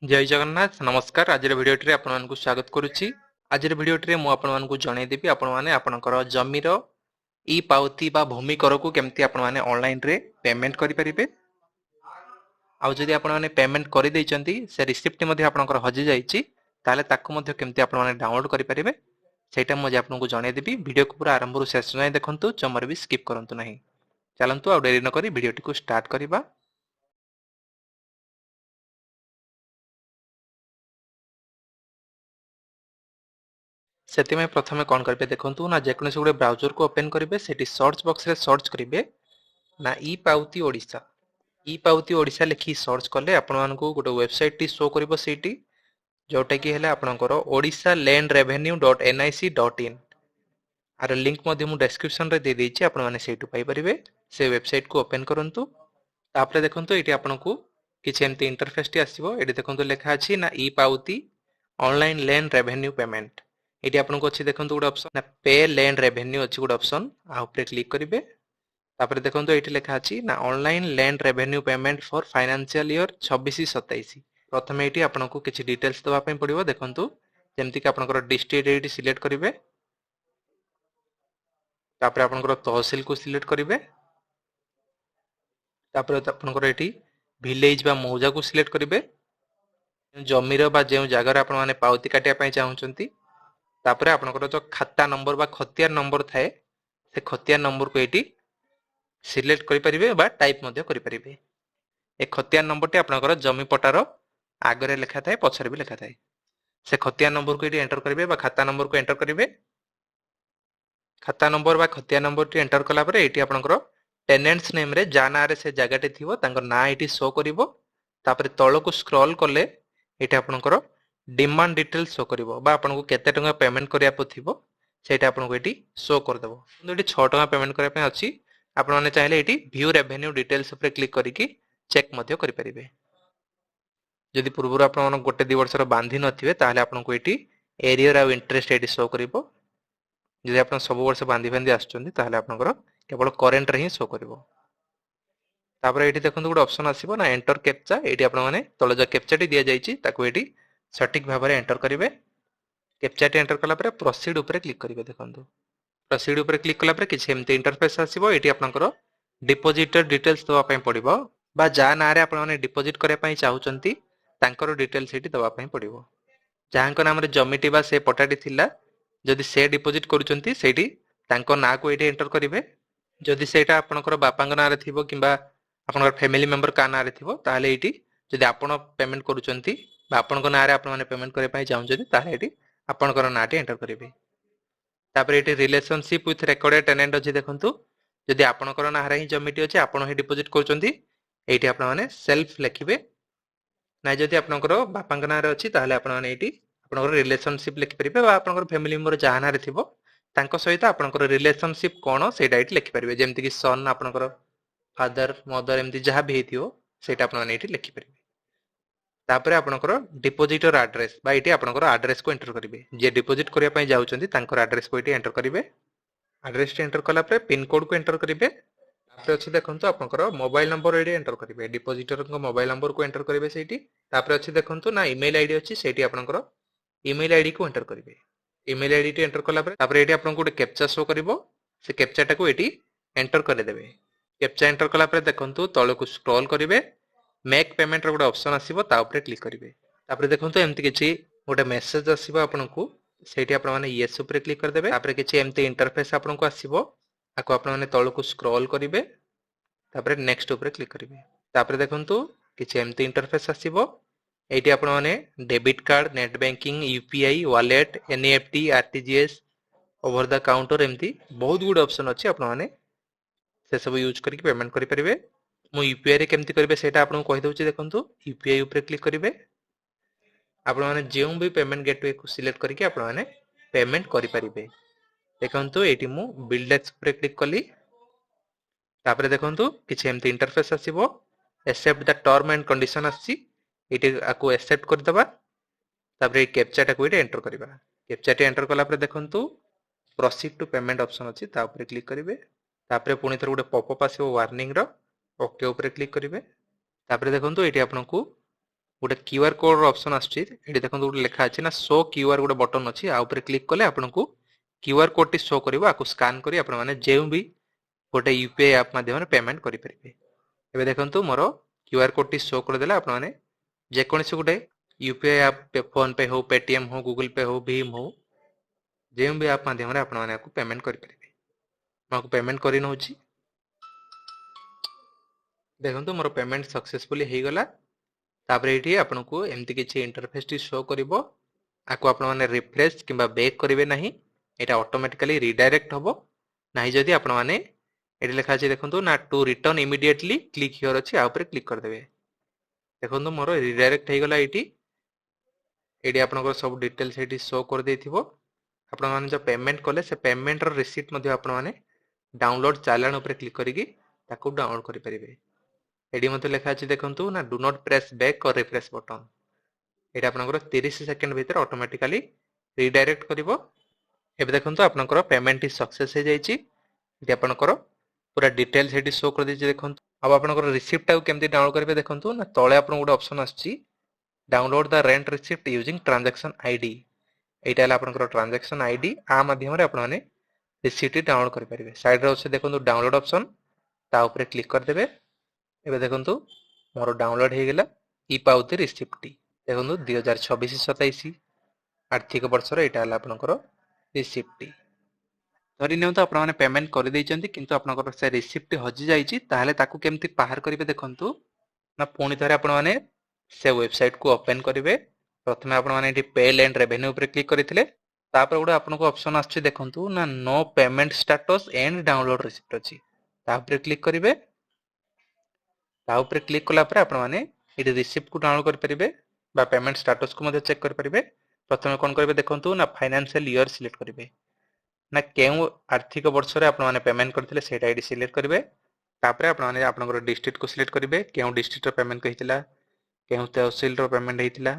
जय जगन्नाथ नमस्कार। आज भिडियोटी आपको स्वागत करुच्ची। आज भिडियोटी मुझे आपको जनईदेवी आपण मैंने आपणकर जमीर ई पावती बा भूमि कर को केमती आपण मैंने ऑनलाइन रे पेमेंट करें। आउ जदि आपण मैंने पेमेंट कर देइचंती से रिसिप्ट मध्ये आपणकर हजि जाइछि ताले ताकू मध्ये केमती आपण मैंने डाउनलोड करें सेटा मुझे आपको जनईदेवी। वीडियो को पूरा आरंभ शेष जाए देखंतु, जमर भी स्किप करंतु नहीं। चलंतु आ डेरी न करी वीडियोटी को स्टार्ट करबा। से प्रथम कौन करेंगे देखो ना, जेकोसी गोटे ब्राउजर को ओपन करेंगे, से सर्च बॉक्स रे सर्च करेंगे ना ई पावती ओडिशा। ई पावती ओडिशा लिखी सर्च कले आपण गोटे वेबसाइट टी शो करिवो सेठी, जोटा कि है आपणकर ओडिशा लैंड रेवेन्यू .nic.in। आर लिंक मु डिस्क्रिप्शन रे दे देछि, आपण माने सेठु पाई परिबे। से वेबसाइट को ओपन करंतु। तापरे देखंतु एटी आपनको किछि एमती इंटरफेस टी आसीबो। एटी देखंतु लेखा अछि ना ई पावती ऑनलाइन लैंड रेवेन्यू पेमेंट। एटी आपनको अछि देखंतु गोटे ऑप्शन ना पे लैंड रेवेन्यू अछि गोटे ऑप्शन, आ ऊपर क्लिक करिवे। तापरे देखंतु एटी लेखा अछि ना online land revenue payment for financial year 26-27। प्रथमे एटी आपनको किछि डिटेल्स दवा पय पड़िबो। देखंतु जेमति कि आपनकर डिस्ट्रिक्ट एटी सिलेक्ट करिवे, तापरे आपनकर तहसील को सिलेक्ट करिवे, तापरे आपनकर एटी विलेज बा मौजा को सिलेक्ट करिवे, जमीर बा जे जगह रे आपण माने पावती काटिया पय चाहउचंती। तापरे आपनकर जो खाता नंबर बा खतियार नंबर थाए, से खतियार नंबर को एटी सिलेक्ट करि परिबे बा टाइप मध्ये करि परिबे। ए खतियार नंबर टी आपनकर जमी पटार आगरे लिखा थाए, पछरे भी लिखा थाए। से खतियार नंबर को एटी एंटर करिवे बा खाता नंबर को एंटर करिवे। खाता नंबर बा खतियार नंबर टी एंटर कला परे एटी आपनकर टेनेंट्स नेम रे जा ना रे से जगह थिवो तांकर ना एटी शो करिवो। तापरे तळ को स्क्रॉल कले एटी आपनकर डिमांड डिटेल्स शो करिवो बा आपनको केते टंका पेमेंट करिया पथिवो सेटा आपनको एटी शो कर देबो। କିନ୍ତୁ एटी 6 टंका पेमेंट करिया पे अछि। आपण माने चाहिले एटी व्यू रेवेन्यू डिटेल्स ऊपर क्लिक करिकि चेक मध्ये करि परिबे। जदि पूर्वरु आपण मन गोटे 2 वर्षर बांधी नथिबे ताहाले आपनको एटी एरियर आ इंटरेस्ट एटी शो करिवो। जदि आपण सब वर्ष बांधी बांधी आछुचंती ताहाले आपनकर केवल करेंट रे ही शो करिवो। तापर एटी देखंतु गोटे ऑप्शन आसीबो ना एंटर कैप्चा। एटी आपण माने तळे जो कैप्चा टी दिया जाईची ताको एटी सटीक भाबरे एंटर करिवे। कैप्चा टी एंटर कला परे प्रोसीड ऊपर क्लिक करिवे। देखंतु प्रोसीड ऊपर क्लिक कला परे किछ एमते इंटरफेस आसीबो। एटी आपनकर डिपॉजिटर डिटेल्स दवा पय पड़िबो बा जा ना रे आपण माने डिपॉजिट करिया पय चाहुचंती तांकर डिटेल्स एटी दवा पय पड़िबो। जाहांको नाम रे जमिटी बा से पटाटी थिला, जदि से डिपॉजिट करूचंती सेठी तांको ना को एटी एंटर करिवे। जदि सेटा आपनकर बापांग ना रे थिबो किबा आपनकर फैमिली मेंबर का ना रे थिबो ताहाले एटी जदि आपण पेमेंट करूचंती बा आपनकर ना रे आपण माने पेमेंट करिया पय चाहुचंती ताहाले एटी आपनकर नाटी एंटर करिवे। तापर एटी रिलेशनशिप विथ रिकॉर्डेड टेनेंट अछि। देखंतु जदि आपनकर ना रे ही जमिटी अछि, आपण ही डिपॉजिट करूचंती, एटी आपण माने सेल्फ लिखिबे। ना जदि आपनकर बापांग ना रे अछि ताहाले आपण माने एटी आपनकर रिलेशनशिप लिखि परिबे बा आपनकर फैमिली मेंबर जहा ना रे थिबो तांको सहित आपनकर रिलेशनशिप कोन सेटा एटी लिखि परिबे। जेमति कि सन आपनकर फादर मदर एमति जहा भी हेतियो सेटा आपण माने एटी लिखि परिबे। तापर आपनकर डिपॉजिटर एड्रेस बा एटी आपनकर एड्रेस को एंटर करिवे। जे डिपॉजिट करिया पय जाउचंती तांकर एड्रेस को एटी एंटर करिवे। एड्रेस टी एंटर कला परे पिन कोड को एंटर करिवे। तापर अछि देखंतु आपनकर मोबाइल नंबर एटी एंटर करिवे। डिपॉजिटर को मोबाइल नंबर को एंटर करिवे सेठी। तापर अछि देखंतु ना ईमेल आईडी अछि, सेठी आपनकर ईमेल आईडी को एंटर करिवे। ईमेल आईडी टी एंटर कला परे तापर एटी आपनको गोटे कैप्चा शो करिवो। से कैप्चा टाको एटी एंटर करे देबे। कैप्चा एंटर कला परे देखंतु तळको स्क्रॉल करिवे, मेक पेमेंट रो गोटे ऑप्शन आसीबो, ता ऊपर क्लिक करिवे। तापर देखंतु एमति किछि गोटे मेसेज आसीबो आपनको, सेठी आपण माने यस ऊपर क्लिक कर देबे। तापर किछि एमति इंटरफेस आपनको आसीबो, आको आपण माने तळको स्क्रॉल करिवे, तापर नेक्स्ट ऊपर क्लिक करिवे। तापर देखंतु किछि एमति इंटरफेस आसीबो। एटी आपण माने debit card, net banking, UPI, wallet, NEFT, RTGS, over the counter एमति बहुत गुड ऑप्शन अछि। आपण माने से सब यूज करके पेमेंट करि परिबे। मु यूपीआई रे केमति करिवे सेटा आपन कहि दउछि। देखंतु यूपीआई ऊपर क्लिक करिवे। आपण माने जेउ भी पेमेंट गेटवे को सिलेक्ट करके आपण माने पेमेंट करि परिबे। देखंतु एटी मु बिल्डेक्स ऊपर क्लिक कली। तापर देखंतु किछि एमति इंटरफेस आसीबो। Accept the term and condition आछि, एटी आको एक्सेप्ट कर दबा। तापर ए कैप्चा टाको एटी एंटर करिबा। कैप्चा टी एंटर कला परे देखंतु प्रोसीड टू पेमेंट ऑप्शन अछि, ता ऊपर क्लिक करिवे। तापर पुनी थर गोटे पॉपअप आसीबो वार्निंग रो, ओके ऊपर क्लिक करिवे। तापर देखंतु एटी आपनको गोटे क्यूआर कोड ऑप्शन आछी एठी देखंतु गोटे लेखा अछि ना शो क्यूआर गोटे बटन अछि आ ऊपर क्लिक कले आपनकु क्यूआर कोड टी शो करिवो आकु स्कैन करी आपण माने जेउ भी गोटे यूपीआई ऐप माध्यम रे पेमेंट करि परिबे। एबे देखंतु मोर क्यूआर कोड टी शो कर देला आपण माने जे कोनसी गोटे यूपीआई ऐप फोन पे हो पेटीएम हो गूगल पे हो भीम हो जेउ भी ऐप माध्यम रे आपण माने आकु पेमेंट करि परिबे। माकु पेमेंट करि नउची देखंतु मोर पेमेंट सक्सेसफुली हे गला। तापर एठी आपनको एमती किछि इंटरफेस टी शो करिवो आकु आपण माने रिफ्रेश किबा बैक करिवे नाही एटा ऑटोमेटिकली रिडायरेक्ट होबो नाही जदी आपण माने एठी लिखा अछि देखंतु ना to return immediately click here अछि आ ऊपर क्लिक कर देबे। देखंतु मोर रिडायरेक्ट हे गला एठी एठी आपनको सब डिटेल्स एठी शो कर देथिबो। आपण माने जो पेमेंट कले से पेमेंट रो रिसीप्ट मध्ये आपण माने डाउनलोड चालान ऊपर क्लिक करिकि ताकू डाउनलोड करि परिबे। एडी मध्ये लिखा अछि देखंतु ना डू नॉट प्रेस बैक और रिफ्रेश बटन एटा आपनकर 30 सेकंड भीतर ऑटोमेटिकली रिडायरेक्ट करिवो। एबे देखंतु आपनकर पेमेंट इज सक्सेस हे जाईची एटी आपनकर पूरा डिटेल्स एटी शो कर दिछि देखंतु। अब आपनकर रिसीप्ट आ केमति डाउनलोड करिवे देखंतु ना तळे आपन गोटे ऑप्शन आछि download the rent receipt using transaction ID एटा हला आपनकर ट्रांजैक्शन आईडी आ माध्यम रे आपण माने रिसीप्ट डाउनलोड करि परिबे। साइड रे अछि देखंतु डाउनलोड ऑप्शन ता ऊपर क्लिक कर देबे। एबे देखंतु मोर डाउनलोड हे गेला ई पाउती रिसीप्ट टी देखंतु 2026-27 आर्थिक वर्ष रे एटा हला आपनकर रिसीप्ट टी। धरि नियंतु आपण माने पेमेंट करि दैचंती किंतु आपनकर से रिसीप्ट हजि जाईची ताहाले ताकू केमति बाहर करिवे देखंतु ना पुणी थरे आपण माने से वेबसाइट को ओपन करिवे। प्रथमे आपण माने एठी पे एंड रेवेन्यू ऊपर क्लिक करिथिले तापर गोटे आपनको ऑप्शन आछि देखंतु ना know payment status and download receipt अछि ता ऊपर क्लिक करिवे। ता ऊपर क्लिक कला पर आपण माने एठी रिसीप्ट को डाउनलोड करि परिबे बा पेमेंट स्टेटस को मध्ये चेक करि परिबे। प्रथमे कोन करिवे देखंतु ना फाइनेंशियल ईयर सिलेक्ट करिवे ना केउ आर्थिक वर्ष रे आपण माने पेमेंट करथिले सेटा एडी सिलेक्ट करिवे। तापर आपण माने आपनकर डिस्ट्रिक्ट को सिलेक्ट करिवे केउ डिस्ट्रिक्ट रो पेमेंट कहितला केउ तहसील रो पेमेंट हेतिला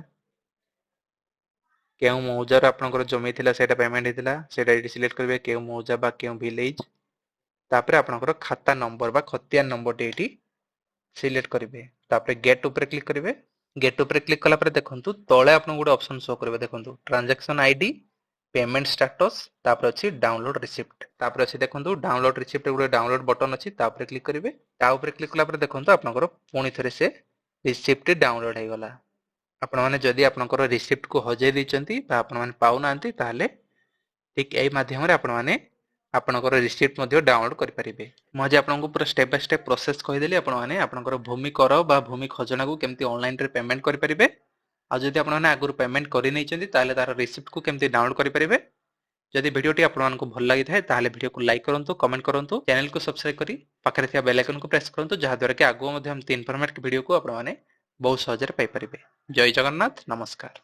केउ मौजा रो आपनकर जमी थिला सेटा पेमेंट हेतिला सेटा एडी सिलेक्ट करिवे केउ मौजा बा केउ विलेज। तापर आपनकर खाता नंबर बा खतिया नंबर टी एटी सिलेक्ट करिवे। तापर गेट ऊपर क्लिक करिवे। गेट ऊपर क्लिक कला पर देखंतु तळे आपन गोटे ऑप्शन शो करिवे देखंतु ट्रांजैक्शन आईडी पेमेंट स्टेटस तापर अछि डाउनलोड रिसीप्ट तापर अछि देखंतु डाउनलोड रिसीप्ट गोटे डाउनलोड बटन अछि ता ऊपर क्लिक करिवे। ता ऊपर क्लिक कला पर देखंतु आपनकर पुणी थरे से रिसीप्ट डाउनलोड हे गला। आपण माने जदी आपनकर रिसीप्ट को हजे दैचंती बा आपण माने पाउ नांती ताहाले ठीक एई माध्यम रे आपण माने आपनकर रिसीप्ट मध्ये डाउनलोड करि परिबे। म जे आपनकु पूरा स्टेप बाय स्टेप प्रोसेस कहि देली आपण माने आपनकर भूमि कर बा भूमि खजना को केमति ऑनलाइन रे पेमेंट करि परिबे आ जदी आपण माने आगुर पेमेंट करि नैचंती ताहाले तार रिसीप्ट को केमति डाउनलोड करि परिबे। जदि वीडियो टी आपण मानकु भल लागि थाए ताहाले वीडियो को लाइक करंतु कमेंट करंतु चैनल को सब्सक्राइब करी पाखरे थिया बेल आइकन को प्रेस करंतु जहा द्वारा कि आगु मध्ये हम 3 फॉर्मेट वीडियो को आपण माने बहुत सहज रे पाई परिबे। जय जगन्नाथ नमस्कार।